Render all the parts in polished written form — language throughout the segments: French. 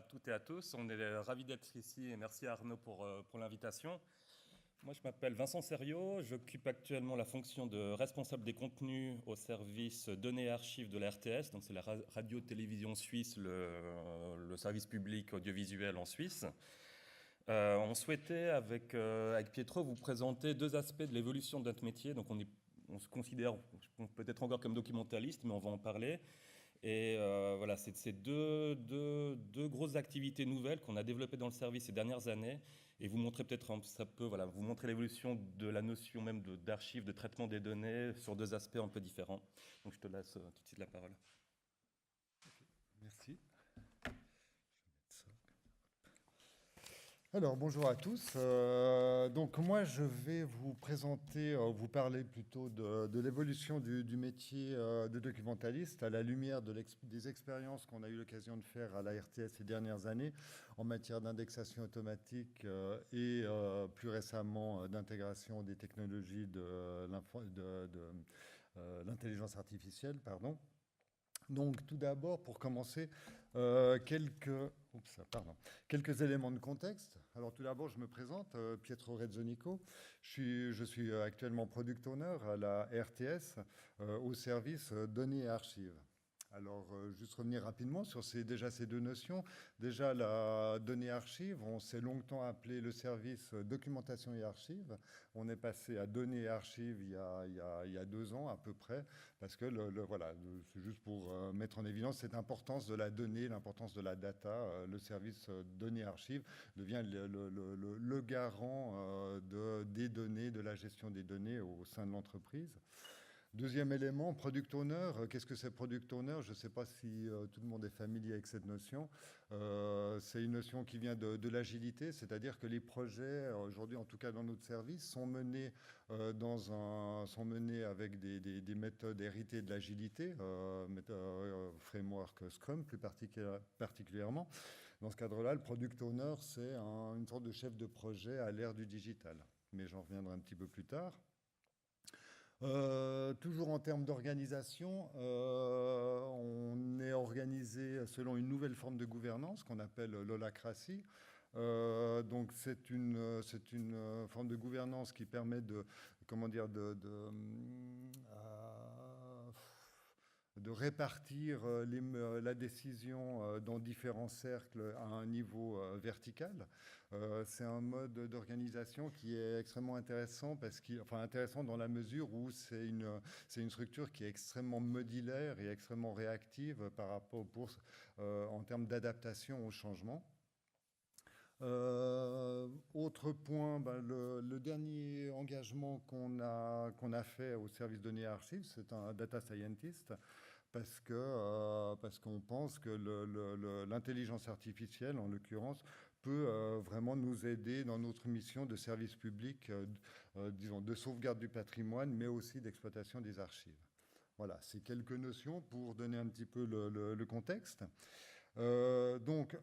à toutes et à tous. On est ravis d'être ici et merci à Arnaud pour l'invitation. Moi, je m'appelle Vincent Serriot. J'occupe actuellement la fonction de responsable des contenus au service données et archives de la RTS. Donc, c'est la radio-télévision suisse, le service public audiovisuel en Suisse. On souhaitait, avec Pietro, vous présenter deux aspects de l'évolution de notre métier. Donc, on se considère peut-être encore comme documentaliste, mais on va en parler. Et voilà, c'est deux grosses activités nouvelles qu'on a développées dans le service ces dernières années. Et vous montrer peut-être, ça peut, voilà, vous montrer l'évolution de la notion même d'archives, de traitement des données sur deux aspects un peu différents. Donc je te laisse tout de suite la parole. Merci. Alors, bonjour à tous. Donc, moi, je vais vous présenter, vous parler plutôt de l'évolution du métier de documentaliste à la lumière des expériences qu'on a eu l'occasion de faire à la RTS ces dernières années en matière d'indexation automatique et plus récemment d'intégration des technologies de l'intelligence artificielle, pardon. Donc, tout d'abord, pour commencer, quelques éléments de contexte. Alors, tout d'abord, je me présente, Pietro Rezzonico. Je suis actuellement product owner à la RTS au service données et archives. Alors, juste revenir rapidement sur ces deux notions. Déjà, la donnée archive, on s'est longtemps appelé le service documentation et archives. On est passé à données et archives il y a 2 ans à peu près, parce que voilà, c'est juste pour mettre en évidence cette importance de la donnée, l'importance de la data. Le service données et archives devient le garant des données, de la gestion des données au sein de l'entreprise. Deuxième élément, product owner. Qu'est-ce que c'est product owner? Je ne sais pas si tout le monde est familier avec cette notion. C'est une notion qui vient de l'agilité, c'est-à-dire que les projets, aujourd'hui en tout cas dans notre service, sont menés, sont menés avec des méthodes héritées de l'agilité, framework Scrum plus particulièrement. Dans ce cadre-là, le product owner, c'est une sorte de chef de projet à l'ère du digital. Mais j'en reviendrai un petit peu plus tard. Toujours en termes d'organisation, on est organisé selon une nouvelle forme de gouvernance qu'on appelle l'holacratie. Donc c'est une forme de gouvernance qui permet de répartir la décision dans différents cercles à un niveau vertical. C'est un mode d'organisation qui est extrêmement intéressant, intéressant dans la mesure où c'est une structure qui est extrêmement modulaire et extrêmement réactive par rapport en termes d'adaptation au changement. Autre point, le dernier engagement qu'on a fait au service données et archives, c'est un data scientist, parce qu'on pense que l'intelligence artificielle, en l'occurrence, peut vraiment nous aider dans notre mission de service public, disons, de sauvegarde du patrimoine, mais aussi d'exploitation des archives. Voilà, c'est quelques notions pour donner un petit peu le contexte. Donc,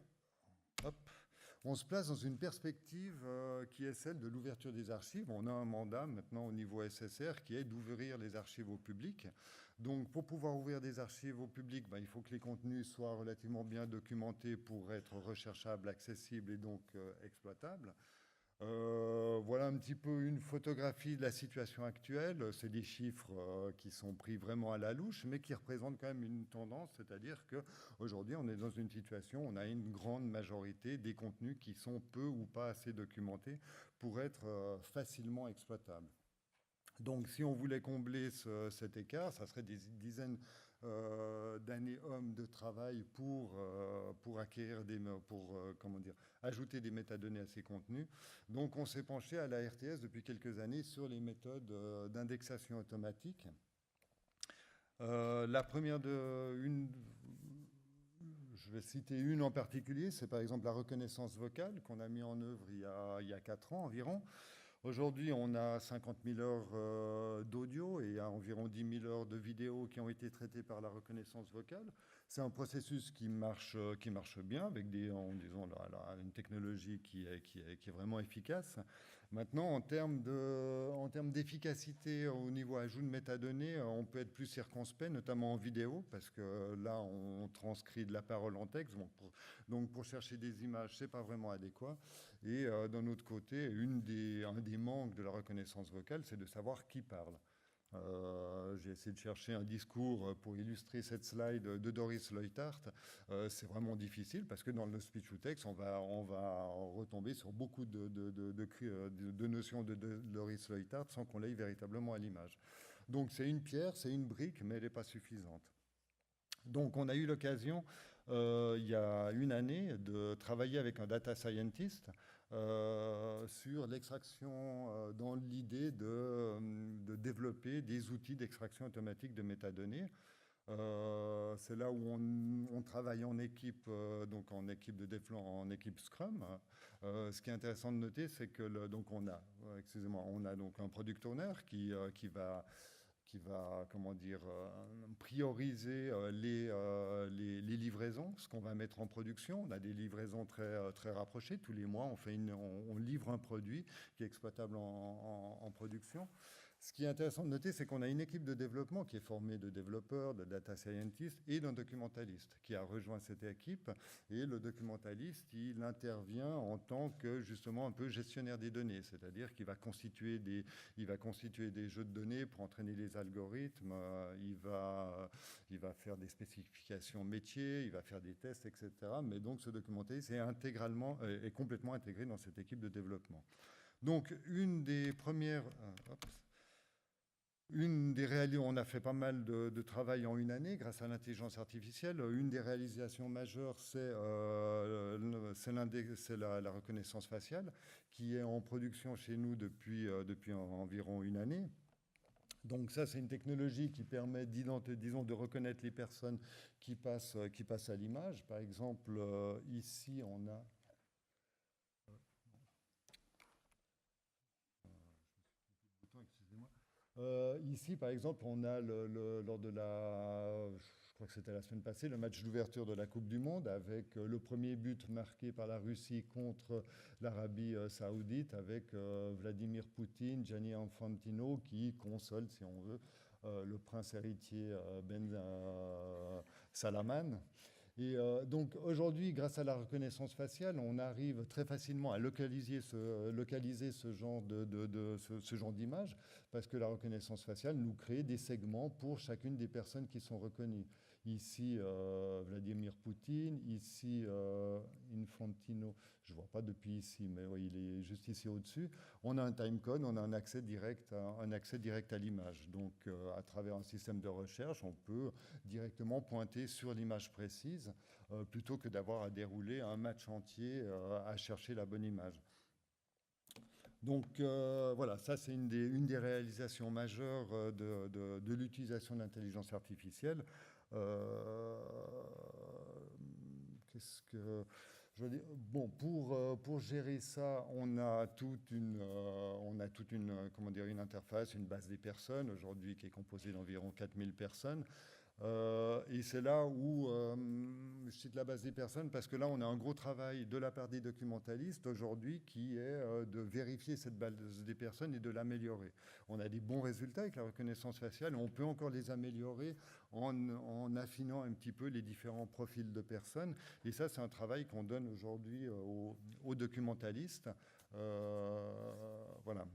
hop. On se place dans une perspective qui est celle de l'ouverture des archives. On a un mandat maintenant au niveau SSR qui est d'ouvrir les archives au public. Donc pour pouvoir ouvrir des archives au public, il faut que les contenus soient relativement bien documentés pour être recherchables, accessibles et donc exploitables. Voilà un petit peu une photographie de la situation actuelle. C'est des chiffres qui sont pris vraiment à la louche, mais qui représentent quand même une tendance, c'est-à-dire qu'aujourd'hui, on est dans une situation où on a une grande majorité des contenus qui sont peu ou pas assez documentés pour être facilement exploitables. Donc, si on voulait combler cet écart, ça serait des dizaines d'années hommes de travail pour ajouter des métadonnées à ces contenus. Donc, on s'est penché à la RTS depuis quelques années sur les méthodes d'indexation automatique. La première je vais citer une en particulier, c'est par exemple la reconnaissance vocale qu'on a mis en œuvre il y a 4 ans environ. Aujourd'hui, on a 50 000 heures d'audio et environ 10 000 heures de vidéo qui ont été traitées par la reconnaissance vocale. C'est un processus qui marche bien avec une technologie qui est vraiment efficace. Maintenant, en termes d'efficacité au niveau ajout de métadonnées, on peut être plus circonspect, notamment en vidéo, parce que là, on transcrit de la parole en texte. Donc, pour chercher des images, c'est pas vraiment adéquat. Et d'un autre côté, un des manques de la reconnaissance vocale, c'est de savoir qui parle. J'ai essayé de chercher un discours pour illustrer cette slide de Doris Leuthard. C'est vraiment difficile parce que dans le speech to text, on va retomber sur beaucoup de notions de Doris Leuthard sans qu'on l'aille véritablement à l'image. Donc c'est une pierre, c'est une brique, mais elle n'est pas suffisante. Donc on a eu l'occasion, il y a une année, de travailler avec un data scientist sur l'extraction, dans l'idée de développer des outils d'extraction automatique de métadonnées. C'est là où on travaille en équipe, donc en équipe de développement, en équipe Scrum. Ce qui est intéressant de noter, c'est que donc on a donc un product owner qui va comment dire, prioriser les livraisons, ce qu'on va mettre en production. On a des livraisons très rapprochées. Tous les mois, on livre un produit qui est exploitable en production. Ce qui est intéressant de noter, c'est qu'on a une équipe de développement qui est formée de développeurs, de data scientists et d'un documentaliste qui a rejoint cette équipe. Et le documentaliste, il intervient en tant que justement un peu gestionnaire des données, c'est-à-dire qu'il va constituer des jeux de données pour entraîner les algorithmes, il va faire des spécifications métiers, il va faire des tests, etc. Mais donc ce documentaliste est complètement intégré dans cette équipe de développement. Donc on a fait pas mal de travail en une année grâce à l'intelligence artificielle. Une des réalisations majeures, c'est la reconnaissance faciale qui est en production chez nous depuis environ une année. Donc ça, c'est une technologie qui permet, disons, de reconnaître les personnes qui passent à l'image. Par exemple, ici, on a... Ici, par exemple, on a lors de je crois que c'était la semaine passée, le match d'ouverture de la Coupe du Monde avec le premier but marqué par la Russie contre l'Arabie Saoudite avec Vladimir Poutine, Gianni Infantino qui console, si on veut, le prince héritier Ben Salman. Et donc aujourd'hui, grâce à la reconnaissance faciale, on arrive très facilement à localiser ce genre d'image, parce que la reconnaissance faciale nous crée des segments pour chacune des personnes qui sont reconnues. Ici, Vladimir Poutine, ici, Infantino, je ne vois pas depuis ici, mais oui, il est juste ici au-dessus. On a un timecode, on a un accès direct à l'image. Donc, à travers un système de recherche, on peut directement pointer sur l'image précise, plutôt que d'avoir à dérouler un match entier à chercher la bonne image. Donc voilà, ça c'est une des réalisations majeures de l'utilisation de l'intelligence artificielle. Qu'est-ce que je veux dire? Bon, pour gérer ça, on a toute une comment dire, une interface, une base des personnes aujourd'hui qui est composée d'environ 4000 personnes. Et c'est là où je cite la base des personnes parce que là on a un gros travail de la part des documentalistes aujourd'hui qui est de vérifier cette base des personnes et de l'améliorer. On a des bons résultats avec la reconnaissance faciale, on peut encore les améliorer en affinant un petit peu les différents profils de personnes. Et ça c'est un travail qu'on donne aujourd'hui aux documentalistes. Voilà.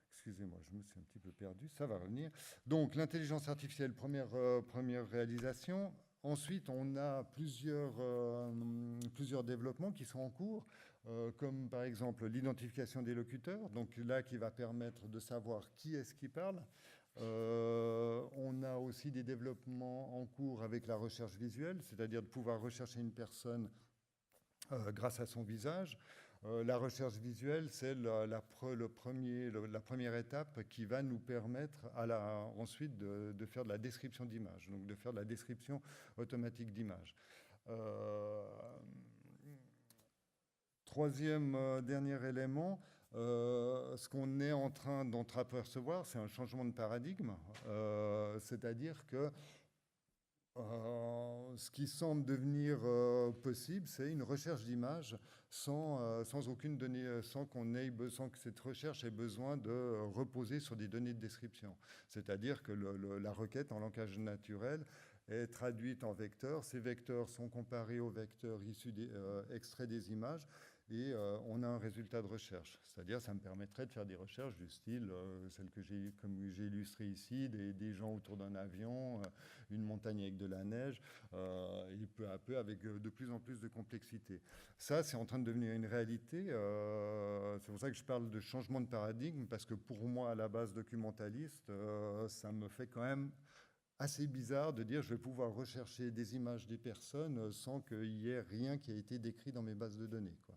Excusez-moi, je me suis un petit peu perdu, ça va revenir. Donc l'intelligence artificielle, première réalisation. Ensuite, on a plusieurs développements qui sont en cours, comme par exemple l'identification des locuteurs, donc là qui va permettre de savoir qui est-ce qui parle. On a aussi des développements en cours avec la recherche visuelle, c'est-à-dire de pouvoir rechercher une personne grâce à son visage. La recherche visuelle, c'est la première étape qui va nous permettre ensuite de faire de la description d'image, donc de faire de la description automatique d'image. Troisième, dernier élément, ce qu'on est en train d'entreapercevoir, c'est un changement de paradigme, c'est-à-dire que ce qui semble devenir possible, c'est une recherche d'image sans aucune donnée, sans que cette recherche ait besoin de reposer sur des données de description. C'est-à-dire que la requête en langage naturel est traduite en vecteurs. Ces vecteurs sont comparés aux vecteurs extraits des images et on a un résultat de recherche. C'est-à-dire ça me permettrait de faire des recherches du style, celle comme j'ai illustré ici, des gens autour d'un avion, une montagne avec de la neige, et peu à peu avec de plus en plus de complexité. Ça, c'est en train de devenir une réalité. C'est pour ça que je parle de changement de paradigme, parce que pour moi, à la base documentaliste, ça me fait quand même assez bizarre de dire je vais pouvoir rechercher des images des personnes sans qu'il y ait rien qui a été décrit dans mes bases de données, quoi.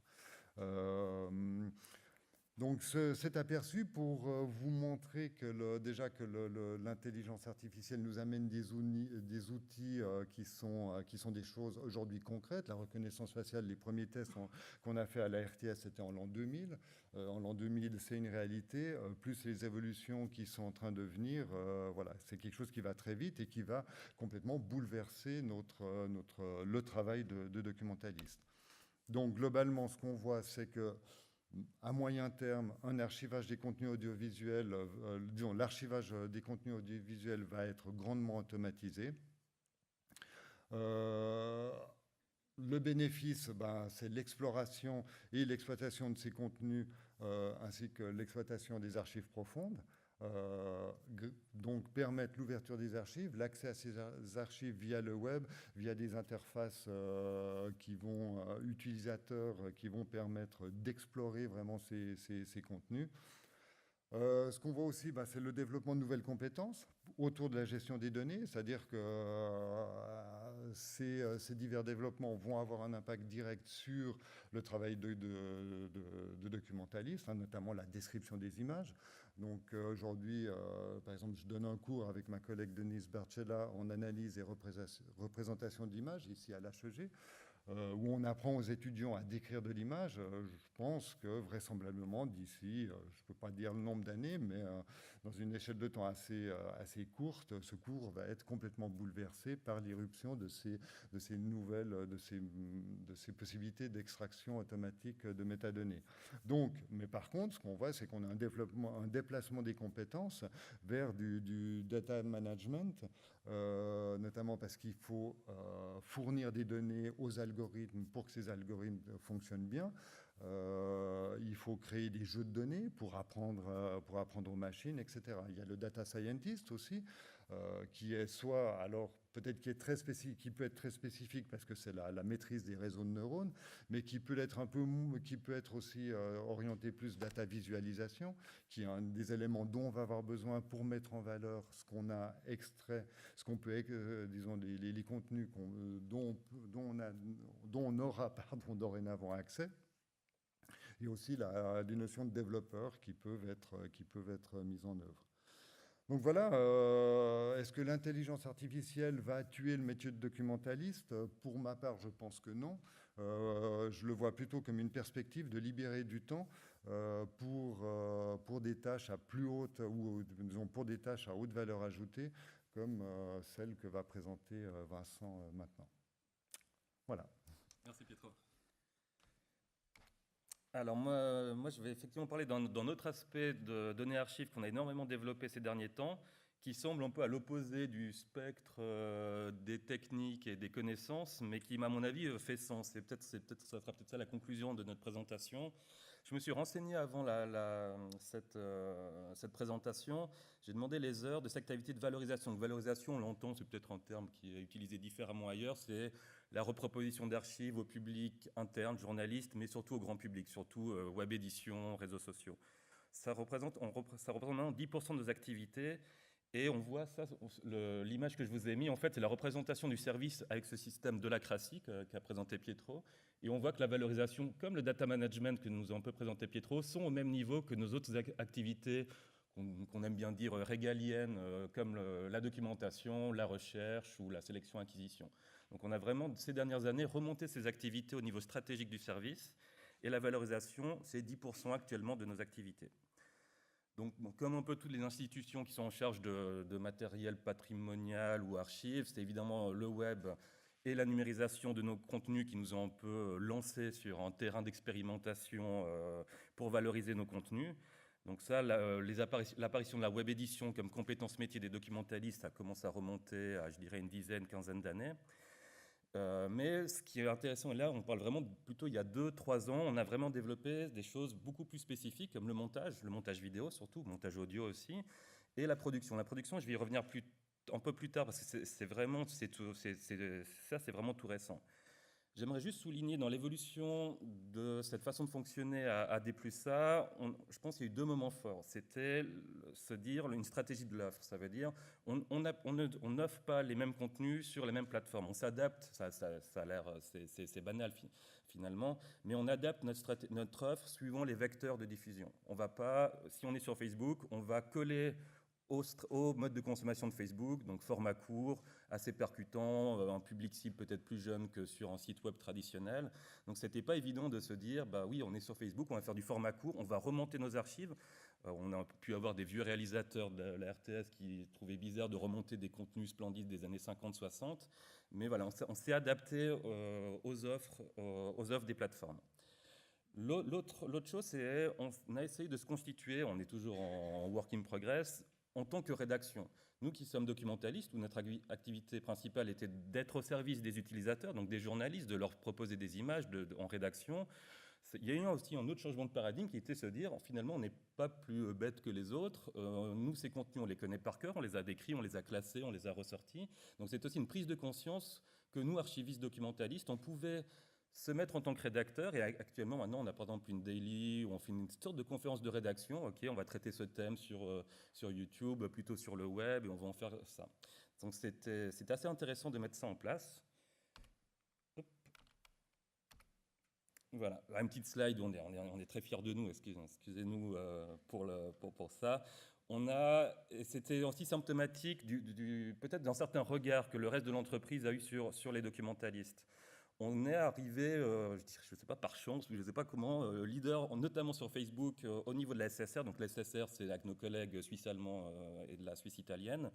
Donc cet aperçu pour vous montrer que déjà que l'intelligence artificielle nous amène des outils qui sont des choses aujourd'hui concrètes. La reconnaissance faciale, les premiers tests qu'on a fait à la RTS, c'était en l'an 2000. En l'an 2000, c'est une réalité. Plus les évolutions qui sont en train de venir, voilà, c'est quelque chose qui va très vite et qui va complètement bouleverser le travail de documentaliste. Donc globalement, ce qu'on voit, c'est que à moyen terme, un archivage des contenus audiovisuels, disons l'archivage des contenus audiovisuels va être grandement automatisé. Le bénéfice, c'est l'exploration et l'exploitation de ces contenus, ainsi que l'exploitation des archives profondes. Donc permettre l'ouverture des archives, l'accès à ces archives via le web, via des interfaces utilisateurs qui vont permettre d'explorer vraiment ces contenus. Ce qu'on voit aussi, c'est le développement de nouvelles compétences autour de la gestion des données, c'est-à-dire que ces divers développements vont avoir un impact direct sur le travail de documentaliste, notamment la description des images. Donc aujourd'hui, par exemple, je donne un cours avec ma collègue Denise Barcella en analyse et représentation d'images ici à l'HEG, où on apprend aux étudiants à décrire de l'image. Je pense que vraisemblablement d'ici, je ne peux pas dire le nombre d'années, mais dans une échelle de temps assez courte, ce cours va être complètement bouleversé par l'irruption de ces possibilités d'extraction automatique de métadonnées. Donc, mais par contre, ce qu'on voit, c'est qu'on a un déplacement des compétences vers du data management, notamment parce qu'il faut fournir des données aux algorithmes pour que ces algorithmes fonctionnent bien. Il faut créer des jeux de données pour apprendre aux machines, etc. Il y a le data scientist aussi, qui est soit, alors peut-être qui peut être très spécifique parce que c'est la maîtrise des réseaux de neurones, mais qui peut être aussi orienté plus data visualisation, qui est un des éléments dont on va avoir besoin pour mettre en valeur ce qu'on a extrait, disons les contenus dont on aura dorénavant accès. Et aussi des notions de développeurs qui peuvent être mises en œuvre. Donc voilà, est-ce que l'intelligence artificielle va tuer le métier de documentaliste? Pour ma part, je pense que non. Je le vois plutôt comme une perspective de libérer du temps pour des tâches à plus haute, ou disons pour des tâches à haute valeur ajoutée, comme celle que va présenter Vincent maintenant. Voilà. Merci Pietro. Alors moi, je vais effectivement parler d'un autre aspect de données archives qu'on a énormément développé ces derniers temps, qui semble un peu à l'opposé du spectre des techniques et des connaissances, mais qui, à mon avis, fait sens. Et ça sera peut-être ça la conclusion de notre présentation. Je me suis renseigné avant cette présentation. J'ai demandé les heures de cette activité de valorisation. Donc, valorisation, on l'entend, c'est peut-être un terme qui est utilisé différemment ailleurs. C'est la reproposition d'archives au public interne, journalistes, mais surtout au grand public, surtout web édition, réseaux sociaux. Ça représente maintenant 10% de nos activités. Et on voit ça, l'image que je vous ai mise, en fait, c'est la représentation du service avec ce système de l'acratie qu'a présenté Pietro. Et on voit que la valorisation, comme le data management que nous a un peu présenté Pietro, sont au même niveau que nos autres activités qu'on aime bien dire régaliennes, comme la documentation, la recherche ou la sélection-acquisition. Donc on a vraiment, ces dernières années, remonté ces activités au niveau stratégique du service. Et la valorisation, c'est 10% actuellement de nos activités. Donc, comme un peu toutes les institutions qui sont en charge de matériel patrimonial ou archives, c'est évidemment le web et la numérisation de nos contenus qui nous ont un peu lancés sur un terrain d'expérimentation pour valoriser nos contenus. Donc ça, l'apparition de la web édition comme compétence métier des documentalistes, ça commence à remonter à, je dirais, une dizaine, quinzaine d'années. Mais ce qui est intéressant, et là on parle vraiment plutôt il y a 2-3 ans, on a vraiment développé des choses beaucoup plus spécifiques comme le montage vidéo surtout, le montage audio aussi, et la production. La production, je vais y revenir un peu plus tard parce que c'est vraiment tout récent. J'aimerais juste souligner dans l'évolution de cette façon de fonctionner à D+A, je pense qu'il y a eu 2 moments forts. C'était se dire une stratégie de l'offre. Ça veut dire on n'offre pas les mêmes contenus sur les mêmes plateformes. On s'adapte, ça a l'air, c'est banal finalement, mais on adapte notre offre suivant les vecteurs de diffusion. On va pas, si on est sur Facebook, on va coller au mode de consommation de Facebook, donc format court, assez percutant, un public cible peut-être plus jeune que sur un site web traditionnel. Donc c'était pas évident de se dire, bah oui, on est sur Facebook, on va faire du format court, on va remonter nos archives. On a pu avoir des vieux réalisateurs de la RTS qui trouvaient bizarre de remonter des contenus splendides des années 50-60, mais voilà, on s'est adapté aux offres des plateformes. L'autre chose, c'est on a essayé de se constituer, on est toujours en work in progress, en tant que rédaction. Nous qui sommes documentalistes, où notre activité principale était d'être au service des utilisateurs, donc des journalistes, de leur proposer des images en rédaction, il y a eu aussi un autre changement de paradigme qui était de se dire, finalement, on n'est pas plus bête que les autres. Nous, ces contenus, on les connaît par cœur, on les a décrits, on les a classés, on les a ressortis. Donc c'est aussi une prise de conscience que nous, archivistes documentalistes, on pouvait se mettre en tant que rédacteur, et actuellement, maintenant, on a par exemple une daily où on fait une sorte de conférence de rédaction. Ok, on va traiter ce thème sur YouTube, plutôt sur le web, et on va en faire ça. Donc c'était assez intéressant de mettre ça en place. Hop. Voilà, une petite slide où on est très fiers de nous, excusez-nous pour ça. Et c'était aussi symptomatique peut-être d'un certain regard que le reste de l'entreprise a eu sur les documentalistes. On est arrivé, je ne sais pas par chance, ou je ne sais pas comment, leader, notamment sur Facebook, au niveau de la SSR. Donc la SSR, c'est avec nos collègues suisses-allemands et de la Suisse italienne,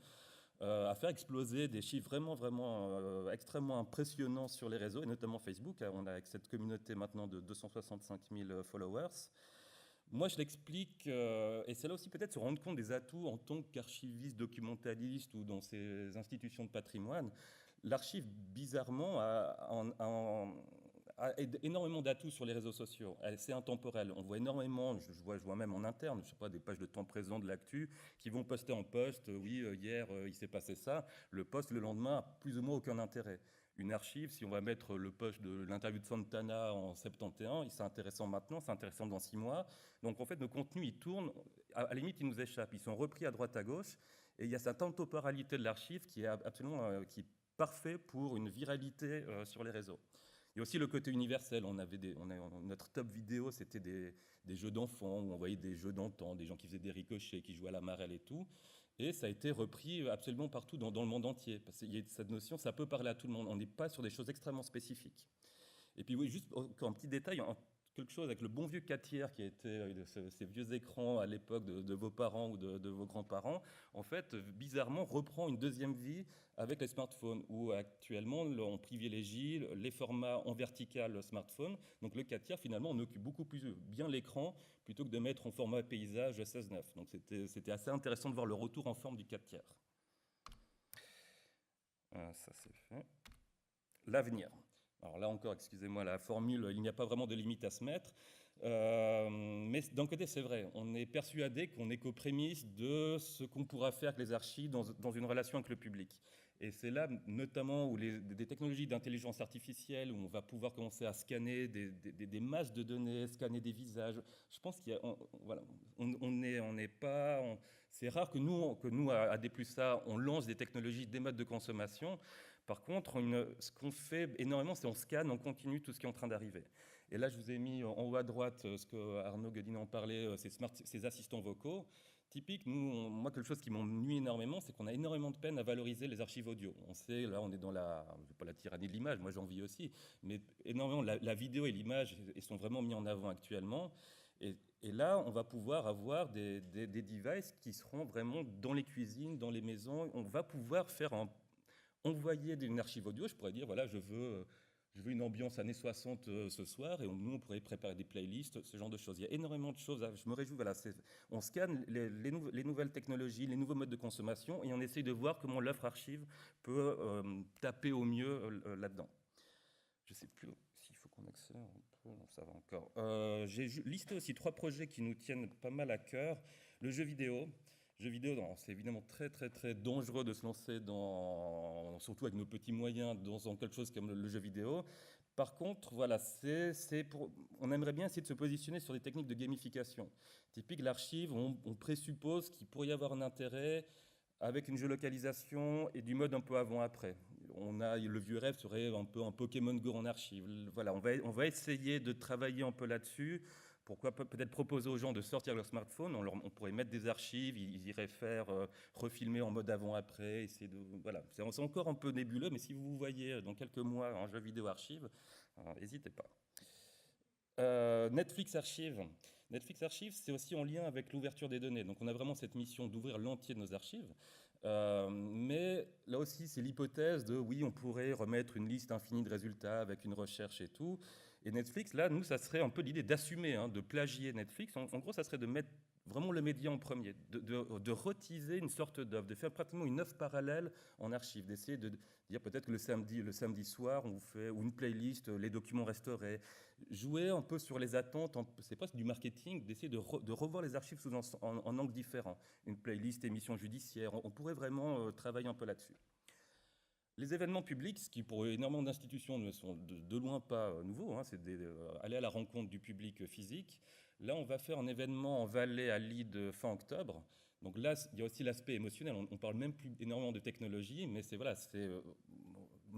à faire exploser des chiffres vraiment extrêmement impressionnants sur les réseaux, et notamment Facebook. On a avec cette communauté maintenant de 265 000 followers. Moi, je l'explique, et c'est là aussi peut-être se rendre compte des atouts en tant qu'archiviste, documentaliste ou dans ces institutions de patrimoine. L'archive, bizarrement, a énormément d'atouts sur les réseaux sociaux. C'est intemporel. On voit énormément, je vois même en interne, je sais pas, des pages de temps présent de l'actu qui vont poster en post, oui, hier, il s'est passé ça. Le post, le lendemain, a plus ou moins aucun intérêt. Une archive, si on va mettre le post de l'interview de Santana en 71, c'est intéressant maintenant, c'est intéressant dans 6 mois. Donc en fait, nos contenus, ils tournent, à la limite, ils nous échappent. Ils sont repris à droite, à gauche. Et il y a cette intemporalité de l'archive qui est absolument parfait pour une viralité sur les réseaux. Il y a aussi le côté universel. Notre top vidéo, c'était des jeux d'enfants où on voyait des jeux d'antan, des gens qui faisaient des ricochets, qui jouaient à la marelle et tout. Et ça a été repris absolument partout dans le monde entier. Parce qu'il y a cette notion, ça peut parler à tout le monde. On n'est pas sur des choses extrêmement spécifiques. Et puis oui, juste encore un petit détail, quelque chose avec le bon vieux 4 tiers qui était ces vieux écrans à l'époque de vos parents ou de vos grands-parents, en fait, bizarrement, reprend une deuxième vie avec les smartphones, où actuellement, on privilégie les formats en vertical smartphone. Donc le 4 tiers, finalement, on occupe beaucoup plus bien l'écran plutôt que de mettre en format paysage 16:9. Donc c'était assez intéressant de voir le retour en forme du 4 tiers. Ça, c'est fait. L'avenir. Alors là encore, excusez-moi la formule, il n'y a pas vraiment de limite à se mettre. Mais d'un côté, c'est vrai, on est persuadé qu'on est qu'aux prémices de ce qu'on pourra faire avec les archives dans une relation avec le public. Et c'est là, notamment, où des technologies d'intelligence artificielle, où on va pouvoir commencer à scanner des masses de données, scanner des visages. Je pense qu'il y a, voilà, on n'est pas, c'est rare que nous à D+A, on lance des technologies, des modes de consommation. Par contre, ce qu'on fait énormément, c'est on scanne, on continue tout ce qui est en train d'arriver. Et là, je vous ai mis en haut à droite ce que Arnaud Godin en parlait, ces assistants vocaux. Typique, moi, quelque chose qui m'ennuie énormément, c'est qu'on a énormément de peine à valoriser les archives audio. On sait, là, on est dans pas la tyrannie de l'image, moi j'en vis aussi, mais énormément, la vidéo et l'image, ils sont vraiment mis en avant actuellement. Et là, on va pouvoir avoir des devices qui seront vraiment dans les cuisines, dans les maisons. On va pouvoir faire envoyer une archive audio, je pourrais dire, voilà, je veux une ambiance années 60 ce soir, et nous, on pourrait préparer des playlists, ce genre de choses. Il y a énormément de choses. Je me réjouis, voilà, on scanne les nouvelles technologies, les nouveaux modes de consommation, et on essaye de voir comment l'offre archive peut taper au mieux là-dedans. Je ne sais plus s'il faut qu'on accélère un peu, non, ça va encore. J'ai listé aussi 3 projets qui nous tiennent pas mal à cœur. Le jeu vidéo. C'est évidemment très très très dangereux de se lancer surtout avec nos petits moyens, dans quelque chose comme le jeu vidéo. Par contre, voilà, on aimerait bien essayer de se positionner sur des techniques de gamification. Typique, l'archive, on présuppose qu'il pourrait y avoir un intérêt avec une géolocalisation et du mode un peu avant-après. Le vieux rêve serait un peu un Pokémon Go en archive. Voilà, on va essayer de travailler un peu là-dessus. Pourquoi peut-être proposer aux gens de sortir leur smartphone, on pourrait mettre des archives, ils iraient faire refilmer en mode avant-après, voilà. C'est encore un peu nébuleux, mais si vous vous voyez dans quelques mois en jeu vidéo archive, n'hésitez pas. Netflix Archive. Netflix Archive, c'est aussi en lien avec l'ouverture des données. Donc on a vraiment cette mission d'ouvrir l'entier de nos archives. Mais là aussi, c'est l'hypothèse de, oui, on pourrait remettre une liste infinie de résultats avec une recherche et tout. Et Netflix, là, nous, ça serait un peu l'idée d'assumer, de plagier Netflix. En gros, ça serait de mettre vraiment le média en premier, de reteaser une sorte d'œuvre, de faire pratiquement une œuvre parallèle en archive, d'essayer de dire peut-être que le samedi soir, on vous fait ou une playlist, les documents restaurés, jouer un peu sur les attentes, c'est presque du marketing, d'essayer de revoir les archives sous en angle différent. Une playlist émission judiciaire, on pourrait vraiment travailler un peu là-dessus. Les événements publics, ce qui pour énormément d'institutions ne sont de loin pas nouveaux, c'est aller à la rencontre du public physique. Là, on va faire un événement en Valais à Lille fin octobre. Donc là, il y a aussi l'aspect émotionnel. On parle même plus énormément de technologie, mais c'est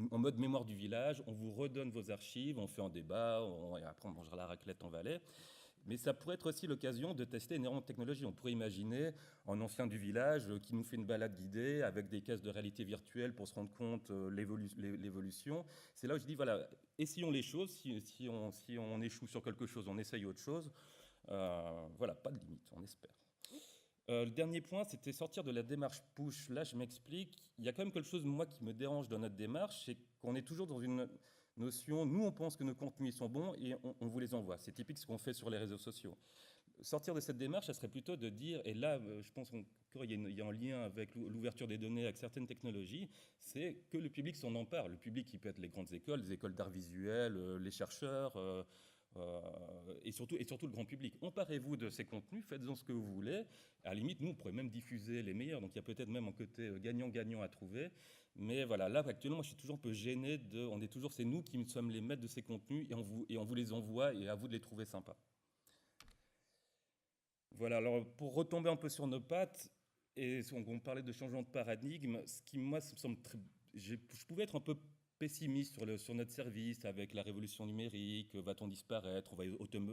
en mode mémoire du village. On vous redonne vos archives, on fait un débat, et après on mangera la raclette en Valais. Mais ça pourrait être aussi l'occasion de tester énormément de technologies. On pourrait imaginer un ancien du village qui nous fait une balade guidée avec des cases de réalité virtuelle pour se rendre compte l'évolution. C'est là où je dis, voilà, essayons les choses. Si on échoue sur quelque chose, on essaye autre chose. Voilà, pas de limite, on espère. Le dernier point, c'était sortir de la démarche push. Là, je m'explique. Il y a quand même quelque chose, moi, qui me dérange dans notre démarche, c'est qu'on est toujours dans une notion, nous, on pense que nos contenus sont bons et on vous les envoie. C'est typique ce qu'on fait sur les réseaux sociaux. Sortir de cette démarche, ça serait plutôt de dire, et là, je pense qu'il y a un lien avec l'ouverture des données, avec certaines technologies, c'est que le public s'en empare. Le public, qui peut être les grandes écoles, les écoles d'art visuel, les chercheurs, et surtout le grand public. Emparez-vous de ces contenus, faites-en ce que vous voulez. À la limite, nous, on pourrait même diffuser les meilleurs, donc il y a peut-être même un côté gagnant-gagnant à trouver. Mais voilà, là, actuellement, moi, je suis toujours un peu gêné c'est nous qui sommes les maîtres de ces contenus, et on vous les envoie, et à vous de les trouver sympas. Voilà, alors pour retomber un peu sur nos pattes, et on parlait de changement de paradigme, ce qui, moi, me semble je pouvais être un peu pessimiste sur notre service avec la révolution numérique, va-t-on disparaître, on va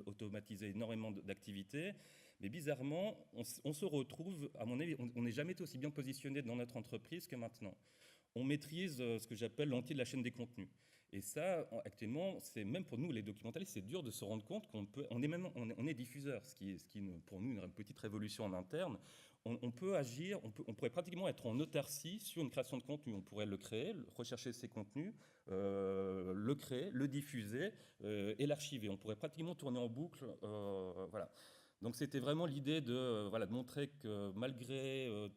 automatiser énormément d'activités, mais bizarrement, on se retrouve, à mon avis, on n'est jamais été aussi bien positionné dans notre entreprise que maintenant. On maîtrise ce que j'appelle l'entier de la chaîne des contenus. Et ça, actuellement, c'est même pour nous, les documentalistes, c'est dur de se rendre compte on est diffuseur, ce qui pour nous, une petite révolution en interne. On peut agir, on pourrait pratiquement être en autarcie sur une création de contenu. On pourrait le créer, rechercher ces contenus, le créer, le diffuser et l'archiver. On pourrait pratiquement tourner en boucle. Voilà. Donc c'était vraiment l'idée de montrer que malgré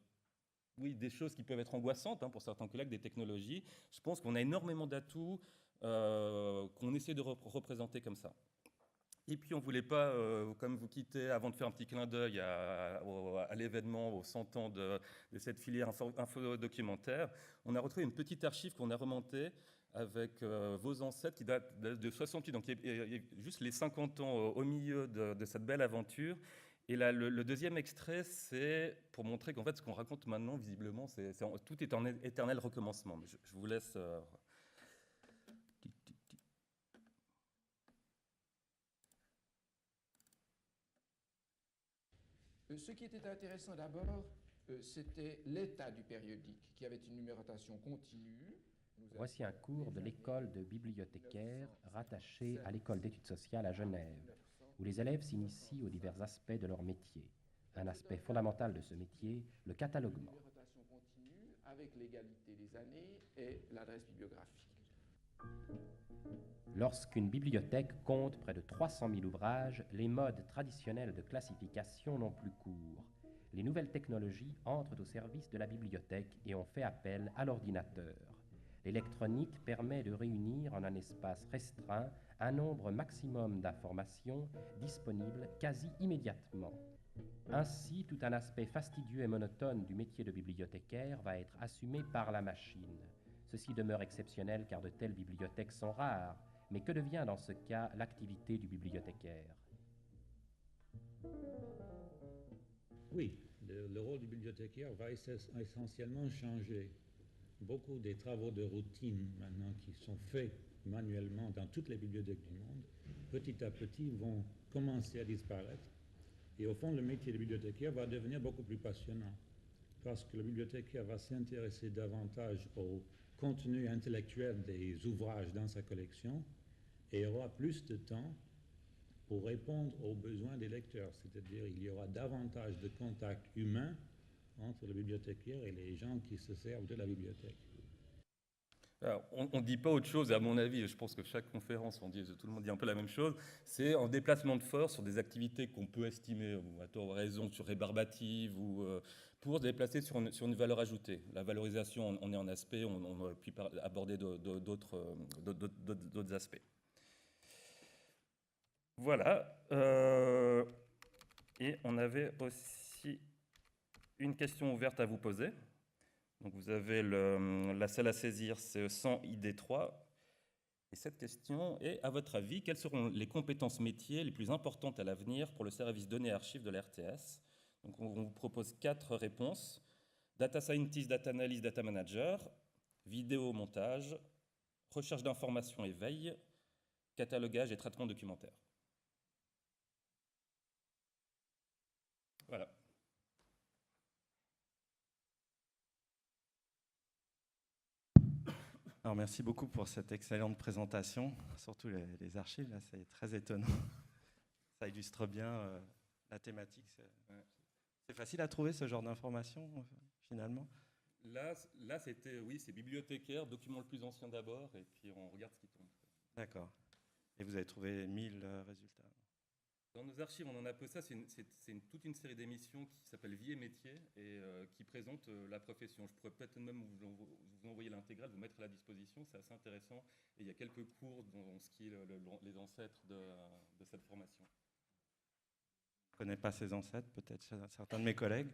des choses qui peuvent être angoissantes pour certains collègues, des technologies, je pense qu'on a énormément d'atouts qu'on essaie de représenter comme ça. Et puis on ne voulait pas, comme vous quitter, avant de faire un petit clin d'œil à l'événement, aux 100 ans de cette filière info-documentaire, on a retrouvé une petite archive qu'on a remontée avec vos ancêtres qui date de 68, donc il y a juste les 50 ans au milieu de cette belle aventure. Et là, le deuxième extrait, c'est pour montrer qu'en fait, ce qu'on raconte maintenant, visiblement, tout est en éternel recommencement. Mais je vous laisse... Ce qui était intéressant d'abord, c'était l'état du périodique, qui avait une numérotation continue. Voici un cours de l'école de bibliothécaire rattachée à l'école d'études sociales à Genève, où les élèves s'initient aux divers aspects de leur métier. Un aspect fondamental de ce métier, le catalogement. avec l'égalité des années et l'adresse bibliographique. Lorsqu'une bibliothèque compte près de 300 000 ouvrages, les modes traditionnels de classification n'ont plus cours. Les nouvelles technologies entrent au service de la bibliothèque et on fait appel à l'ordinateur. L'électronique permet de réunir en un espace restreint un nombre maximum d'informations disponibles quasi immédiatement. Ainsi, tout un aspect fastidieux et monotone du métier de bibliothécaire va être assumé par la machine. Ceci demeure exceptionnel car de telles bibliothèques sont rares, mais que devient dans ce cas l'activité du bibliothécaire? Oui, le rôle du bibliothécaire va essentiellement changer. Beaucoup des travaux de routine maintenant qui sont faits manuellement dans toutes les bibliothèques du monde, petit à petit vont commencer à disparaître. Et au fond, le métier de bibliothécaire va devenir beaucoup plus passionnant parce que le bibliothécaire va s'intéresser davantage au contenu intellectuel des ouvrages dans sa collection et aura plus de temps pour répondre aux besoins des lecteurs. C'est-à-dire il y aura davantage de contacts humains entre le bibliothécaire et les gens qui se servent de la bibliothèque. Alors, on ne dit pas autre chose, à mon avis, je pense que chaque conférence, tout le monde dit un peu la même chose, c'est en déplacement de force sur des activités qu'on peut estimer, ou à tort ou à raison, sur rébarbative, ou pour se déplacer sur une valeur ajoutée. La valorisation, on est en aspect, on aurait pu aborder d'autres aspects. Voilà. Et on avait aussi une question ouverte à vous poser. Donc vous avez la salle à saisir, c'est 100 ID3. Et cette question est, à votre avis, quelles seront les compétences métiers les plus importantes à l'avenir pour le service données et archives de la RTS? Donc on vous propose 4 réponses. Data scientist, data analyst, data manager, vidéo montage, recherche d'informations et veille, catalogage et traitement documentaire. Voilà. Alors, merci beaucoup pour cette excellente présentation, surtout les archives, là, c'est très étonnant. Ça illustre bien la thématique. C'est facile à trouver ce genre d'informations, finalement? Là c'était, oui, c'est bibliothécaire, document le plus ancien d'abord, et puis on regarde ce qui tombe. D'accord. Et vous avez trouvé 1000 résultats? Dans nos archives, on en a peu ça. C'est toute une série d'émissions qui s'appelle Vie et métier et qui présente la profession. Je pourrais peut-être même vous envoyer l'intégrale, vous mettre à la disposition. C'est assez intéressant. Et il y a quelques cours dont ce qui est les ancêtres de cette formation. Je ne connais pas ses ancêtres, peut-être certains de mes collègues.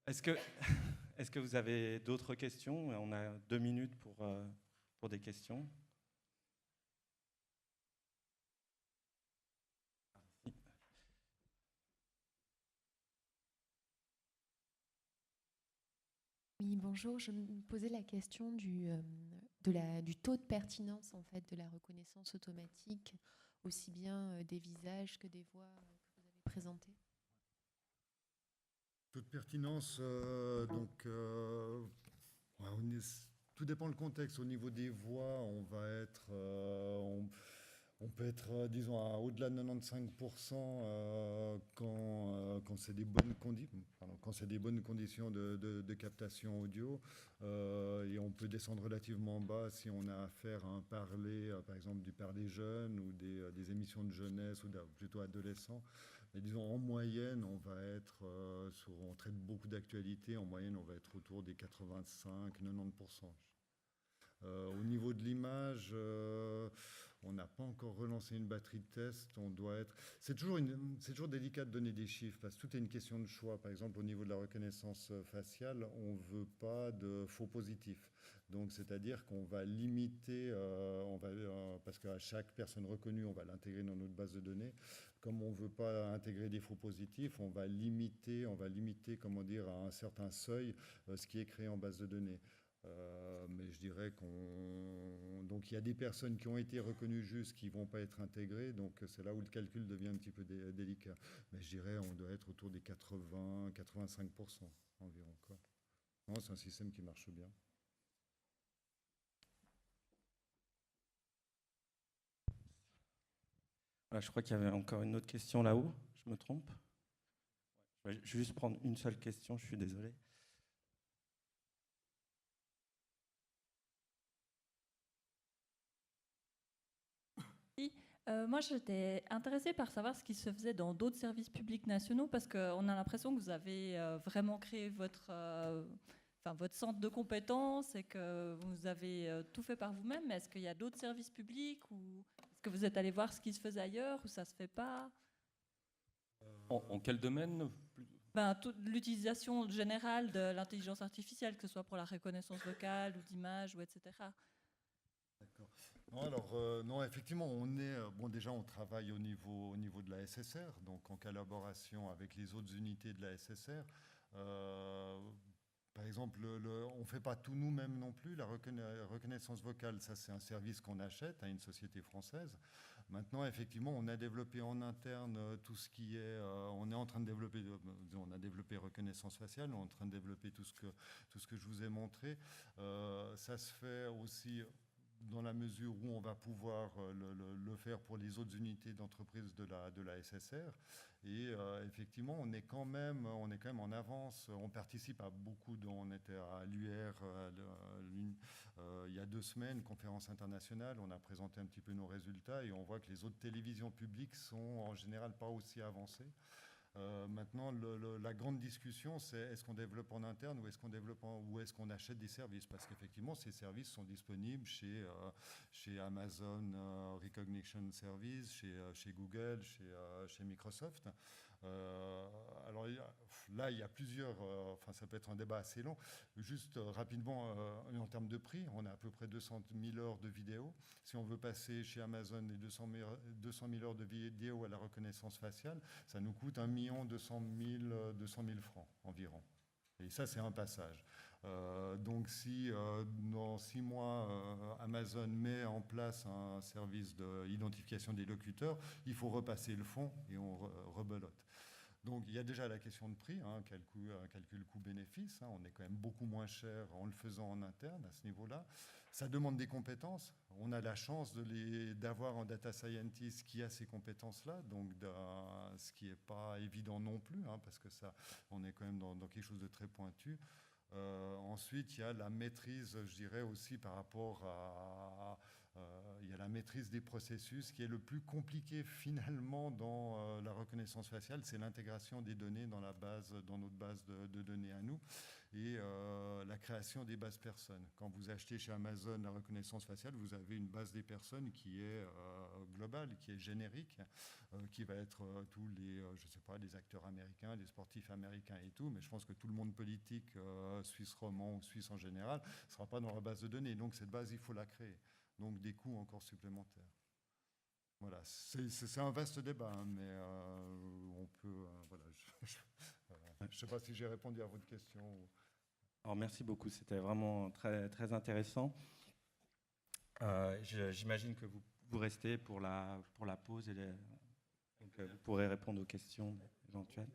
Est-ce que vous avez d'autres questions? On a 2 minutes pour des questions. Oui, bonjour. Je me posais la question du taux de pertinence en fait, de la reconnaissance automatique, aussi bien des visages que des voix que vous avez présentées. Taux de pertinence, tout dépend du contexte. Au niveau des voix, on va être... on peut être, disons, au-delà de 95% quand c'est des bonnes conditions de captation audio. Et on peut descendre relativement bas si on a affaire à un parler, par exemple, du Père des jeunes ou des émissions de jeunesse ou plutôt adolescents. Mais disons, en moyenne, on va être, on traite beaucoup d'actualités, en moyenne, on va être autour des 85-90%. Au niveau de l'image, on n'a pas encore relancé une batterie de test. C'est toujours délicat de donner des chiffres parce que tout est une question de choix. Par exemple, au niveau de la reconnaissance faciale, on ne veut pas de faux positifs. Donc, c'est-à-dire qu'on va limiter, parce qu'à chaque personne reconnue, on va l'intégrer dans notre base de données. Comme on ne veut pas intégrer des faux positifs, on va limiter, comment dire, à un certain seuil ce qui est créé en base de données. Mais je dirais donc il y a des personnes qui ont été reconnues justes qui ne vont pas être intégrées, donc c'est là où le calcul devient un petit peu délicat. Mais je dirais on doit être autour des 80-85% environ, quoi. Non, c'est un système qui marche bien. Je crois qu'il y avait encore une autre question là-haut, je me trompe? Je vais juste prendre une seule question, je suis désolé. Moi, j'étais intéressée par savoir ce qui se faisait dans d'autres services publics nationaux, parce qu'on a l'impression que vous avez vraiment créé votre centre de compétences et que vous avez tout fait par vous-même. Mais est-ce qu'il y a d'autres services publics, ou est-ce que vous êtes allé voir ce qui se faisait ailleurs, ou ça se fait pas? En quel domaine? L'utilisation générale de l'intelligence artificielle, que ce soit pour la reconnaissance vocale ou d'images, ou etc. D'accord. Non, alors, non, effectivement, on est, bon, déjà, on travaille au niveau de la SSR, donc en collaboration avec les autres unités de la SSR. Par exemple, on ne fait pas tout nous-mêmes non plus. La reconnaissance vocale, ça, c'est un service qu'on achète à une société française. Maintenant, effectivement, on a développé en interne tout ce qui est... on est en train de développer... on a développé reconnaissance faciale, on est en train de développer tout ce que je vous ai montré. Ça se fait aussi dans la mesure où on va pouvoir le faire pour les autres unités d'entreprise de la SSR. Et effectivement, on est quand même en avance. On participe à beaucoup on était à l'UR il y a 2 semaines, conférence internationale. On a présenté un petit peu nos résultats et on voit que les autres télévisions publiques sont en général pas aussi avancées. Maintenant, la grande discussion, c'est est-ce qu'on développe en interne ou est-ce qu'on achète des services? Parce qu'effectivement, ces services sont disponibles chez Amazon Recognition Service, chez Google, chez Microsoft. Alors là, il y a plusieurs... enfin, ça peut être un débat assez long. Juste rapidement, en termes de prix, on a à peu près 200 000 heures de vidéos. Si on veut passer chez Amazon les 200 000 heures de vidéos à la reconnaissance faciale, ça nous coûte 1 200 000 francs environ. Et ça, c'est un passage. Donc si dans 6 mois, Amazon met en place un service d'identification des locuteurs, il faut repasser le fonds et on rebelote. Donc il y a déjà la question de prix, hein, calcul coût-bénéfice. Hein, on est quand même beaucoup moins cher en le faisant en interne à ce niveau-là. Ça demande des compétences. On a la chance d'avoir un data scientist qui a ces compétences-là, donc ce qui n'est pas évident non plus, hein, parce que ça, on est quand même dans quelque chose de très pointu. Ensuite, il y a la maîtrise, je dirais aussi par rapport à... il y a la maîtrise des processus qui est le plus compliqué finalement dans la reconnaissance faciale, c'est l'intégration des données dans notre base de données à nous et la création des bases personnes. Quand vous achetez chez Amazon la reconnaissance faciale, vous avez une base des personnes qui est globale, qui est générique, qui va être tous les, je sais pas, les acteurs américains, les sportifs américains et tout, mais je pense que tout le monde politique suisse romand ou suisse en général ne sera pas dans la base de données. Donc cette base, il faut la créer. Donc des coûts encore supplémentaires. Voilà, c'est un vaste débat, hein, mais on peut... voilà, je ne sais pas si j'ai répondu à votre question. Alors, merci beaucoup, c'était vraiment très, très intéressant. J'imagine que vous restez pour la pause, donc vous pourrez répondre aux questions éventuelles.